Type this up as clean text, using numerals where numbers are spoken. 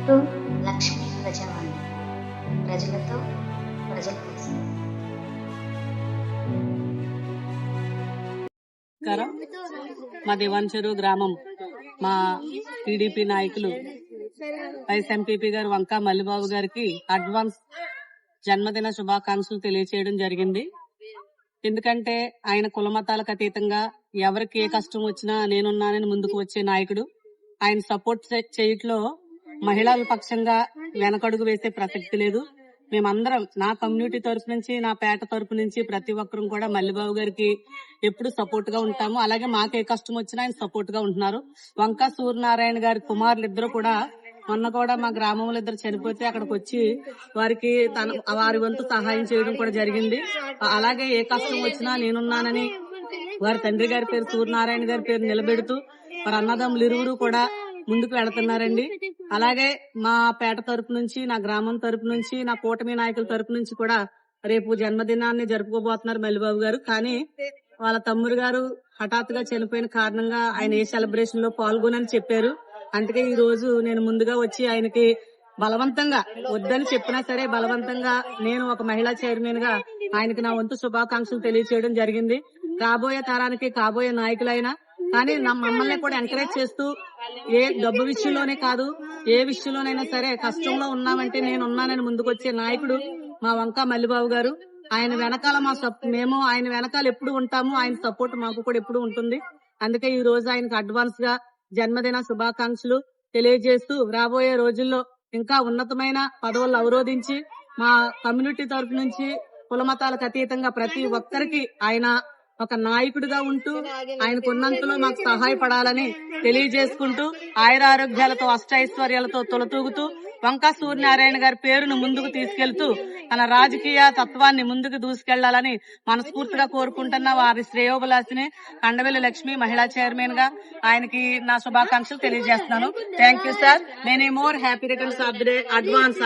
To Lakshmi ప్రజావాణి, ప్రజలతో ప్రజల కోసం. మా దివాన్చెరు గ్రామం మా టీడీపీ నాయకులు వైస్ ఎంపీపీ గారు వంకా మల్లిబాబు గారికి అడ్వాన్స్ జన్మదిన శుభాకాంక్షలు తెలియచేయడం జరిగింది. ఎందుకంటే ఆయన కులమతాలకు అతీతంగా ఎవరికి ఏ కష్టం వచ్చినా నేనున్నానని ముందుకు వచ్చే నాయకుడు. ఆయన సపోర్ట్ చేయట్లో మహిళల పక్షంగా వెనకడుగు వేసే ప్రసక్తి లేదు. మేమందరం నా కమ్యూనిటీ తరఫు నుంచి, నా పేట తరఫు నుంచి ప్రతి ఒక్కరం కూడా మల్లిబాబు గారికి ఎప్పుడు సపోర్ట్ గా ఉంటాము. అలాగే మాకు ఏ కష్టం వచ్చినా ఆయన సపోర్ట్ గా ఉంటున్నారు. వంకా సూర్యనారాయణ గారి కుమారులు ఇద్దరు కూడా మొన్న కూడా మా గ్రామంలో ఇద్దరు చనిపోతే అక్కడికి వచ్చి వారికి వారి వంతు సహాయం చేయడం కూడా జరిగింది. అలాగే ఏ కష్టం వచ్చినా నేనున్నానని వారి తండ్రి గారి పేరు సూర్యనారాయణ గారి పేరు నిలబెడుతూ వారి అన్నదమ్ములు ఇరువురు కూడా ముందుకు వెళుతున్నారండి. అలాగే మా పేట తరపు నుంచి, నా గ్రామం తరపు నుంచి, నా కూటమి నాయకుల తరపు నుంచి కూడా రేపు జన్మదినాన్ని జరుపుకోబోతున్నారు మల్లిబాబు గారు. కానీ వాళ్ళ తమ్ముడు గారు హఠాత్తుగా చనిపోయిన కారణంగా ఆయన ఏ సెలబ్రేషన్ లో పాల్గొనని చెప్పారు. అందుకే ఈ రోజు నేను ముందుగా వచ్చి ఆయనకి బలవంతంగా, వద్దని చెప్పినా సరే బలవంతంగా నేను ఒక మహిళా చైర్మన్ గా ఆయనకి నా వంతు శుభాకాంక్షలు తెలియచేయడం జరిగింది. రాబోయే తరానికి కాబోయే నాయకులైనా కానీ మమ్మల్ని కూడా ఎంకరేజ్ చేస్తూ ఏ డబ్బు విషయంలోనే కాదు, ఏ విషయంలోనైనా సరే కష్టంలో ఉన్నామంటే నేను ఉన్నానని ముందుకొచ్చే నాయకుడు మా వంకా మల్లిబాబు గారు. ఆయన వెనకాల మేము ఆయన వెనకాల ఎప్పుడు ఉంటాము. ఆయన సపోర్ట్ మాకు కూడా ఎప్పుడు ఉంటుంది. అందుకే ఈ రోజు ఆయనకు అడ్వాన్స్ గా జన్మదిన శుభాకాంక్షలు తెలియజేస్తూ రాబోయే రోజుల్లో ఇంకా ఉన్నతమైన పదవులు అవరోధించి మా కమ్యూనిటీ తరఫు నుంచి కులమతాలకు అతీతంగా ప్రతి ఒక్కరికి ఆయన ఒక నాయకుడిగా ఉంటూ ఆయనకున్నంతలో మాకు సహాయపడాలని తెలియజేసుకుంటూ ఆయురారోగ్యాలతో అష్టైశ్వర్యాలతో తొలతూగుతూ వంకా సూర్యనారాయణ గారి పేరును ముందుకు తీసుకెళ్తూ తన రాజకీయ తత్వాన్ని ముందుకు దూసుకెళ్లాలని మనస్ఫూర్తిగా కోరుకుంటున్న వారి శ్రేయోభిలాషిని కండవెల్లి లక్ష్మి మహిళా చైర్మన్ గా ఆయనకి నా శుభాకాంక్షలు తెలియజేస్తున్నాను. Thank you sir. Many more happy returns of the day. Advance.